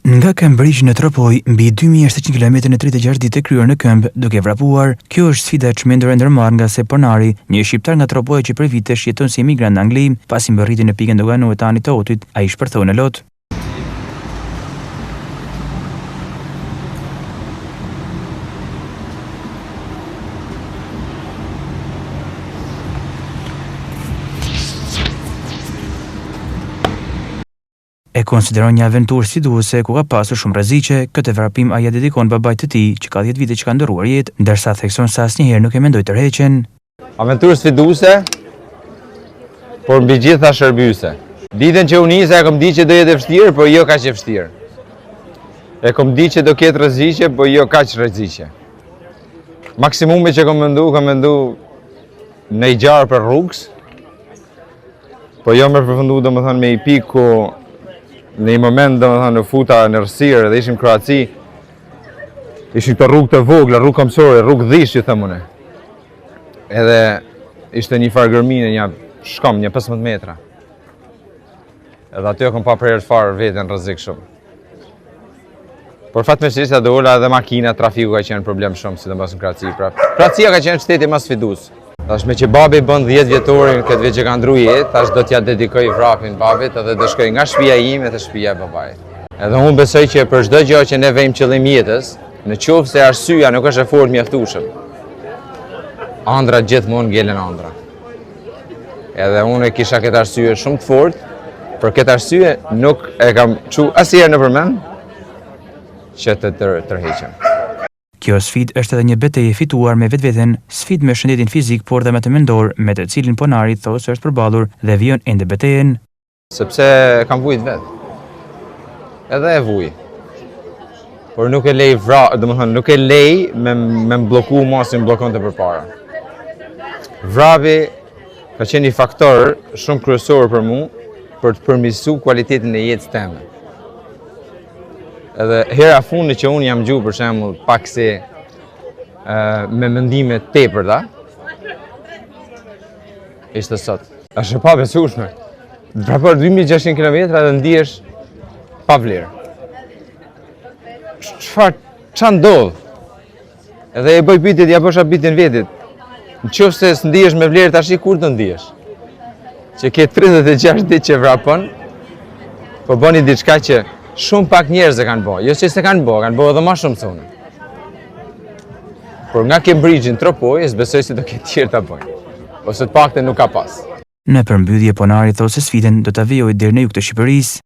Nga Cambridge në Tropoj, mbi 2700 km në 36 ditë kryer në këmbë, duke vrapuar. Kjo është sfida e çmendur e ndërmarrë nga Seponari, një shqiptar nga Tropoj që për vitesh jeton si emigrant në Angli, pasi mbërriti në pikën doganuar të anit të Otit, ai shpërtheu në lot. E konsideron një aventurë sfiduese ku ka pasur shumë rreziqe. Këtë vrapim ai ja dedikon babait të tij, që ka 10 vite që ka ndërruar jetë, ndërsa thekson se asnjëherë nuk e mendoi tërheqjen. Aventurë sfiduese, por mbi gjitha shërbyese. Ditën që u nisa e kom ditë që do jetë e vështirë, por jo kaq e vështirë. E kom ditë që do ketë rreziqe, por jo kaq rreziqe. Maksimumi që kom mendu në i gjarë për rrugës, po jo me përfundu domethënë me i pikë ku në një moment domethënë në futa në rësirë dhe ishim në Kroaci, ishim këto rrugë të vogla, rrugë komsore, rrugë dhish që thëmune. Edhe ishte një farë gërmine, një shkom, një 15 metra. Edhe aty e kom pa prerë farë vetën rrezik shumë. Por fatmirësisht do ulla edhe makina, trafiku ka qenë problem shumë, sidomos në Kroaci. Pra, Kroacia ka qenë shteti më sfidues. Tash me që babi bën 10 vjetorin këtë vit që ka ndru jetë, tash do t'ja dedikoj vrapin babit edhe do shkoj nga shtëpia ime te shtëpia e babait. Edhe unë besoj që për çdo gjë që ne vejmë qëllim jetës, në qoftë se arsyeja nuk është e fortë mjaftueshëm, ëndra gjithmonë ngelen ëndra. Edhe unë kisha këtë arsye shumë të fortë, për këtë arsye nuk e kam çu asnjëherë në përmend që të tërheqem. Kjo sfidë është edhe një betejë fituar me vetveten, sfidë me shëndetin fizik, por dhe me të mendor, me të cilin Ponari thosë se është përballur dhe vijon ende betejën. Sepse kam vujt vet. Edhe e vuj. Por nuk e lej domethënë nuk e lej me mbloku mosin bllokon të përpara. Vrapi ka qenë një faktor shumë kryesor për mua për të përmirësuar cilëtetin e jetës time. Edhe hera fundi që unë jam gjuar për shembull pak se me mendime të tepërta, ishte sot. Është pa besueshme. Vrapor 2600 km dhe ndihesh pa vlerë. Çfarë ndodh? Edhe e bëj pyetjet, ja bësha pyetjen vetit. Nëse s'ndihesh me vlerë tash kur do ndihesh? Që ke 36 ditë që vrapon, po bëni diçka që shumë pak njerëz e kanë bërë, jo që se kanë bërë edhe më shumë se unë. Por nga Cambridge në Tropoj, besoj se do ketë tjerë ta bëjnë, ose të paktën nuk ka pas. Në përmbytje Ponari thosë se sfidën do ta vijojë deri në jug të Shqipërisë.